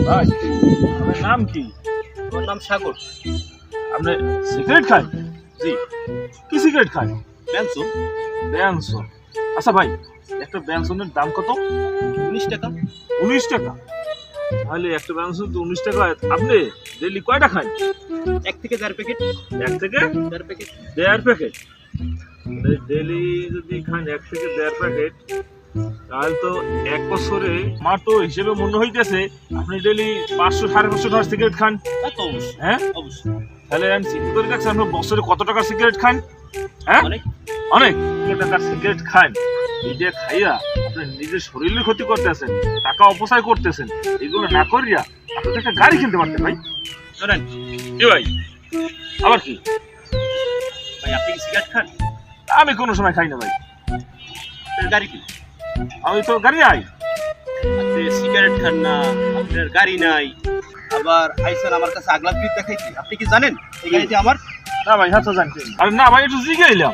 ভাই আপনার নাম কি? আমার নাম সাগর। আপনি সিগারেট খান? জি। কি সিগারেট খান? ব্যানসন। ব্যানসন। আচ্ছা ভাই, একটা ব্যানসনের দাম কত? 19 টাকা। 19 টাকা? তাহলে একটা ব্যানসন তো 19 টাকা। আপনি ডেইলি কয়টা খান? 1 থেকে 1.5 প্যাকেট। 1 থেকে 1.5 প্যাকেট। 1.5 প্যাকেট? ডেইলি যদি খান 1 থেকে 1.5 প্যাকেট, তাহলে তো এক বছরে আমার তো হিসেবে মনে হইতেছে আপনি ডেইলি 500-550 টাকার সিগারেট খান। তা তো অবশ্যই। হ্যাঁ, অবশ্যই। তাহলে আমি চিন্তা করে দেখছি আপনি বছরে কত টাকার সিগারেট খান? হ্যাঁ, অনেক। অনেক টাকার সিগারেট খান। এই যে খাইয়া আপনি নিজের শরীরের ক্ষতি করতেছেন, টাকা অপচয় করতেছেন। এগুলো না করিয়া আপনি একটা গাড়ি কিনতে পারতেন ভাই। ধরেন কি ভাই? আবার কি? ভাই, আপনি কি সিগারেট খান? আমি কোনো সময় খাই না ভাই। আপনার গাড়ি কি? আমি তো গাড়ি আই। আপনি সিগারেট খান না, আপনার গাড়ি নাই, আবার আইসন আমার কাছে আগলা ফিট দেখাইছি। আপনি কি জানেন এই গাড়িটি আমার? না ভাই, হাত জানতেন। আরে না ভাই, একটু জিজ্ঞাইলাম।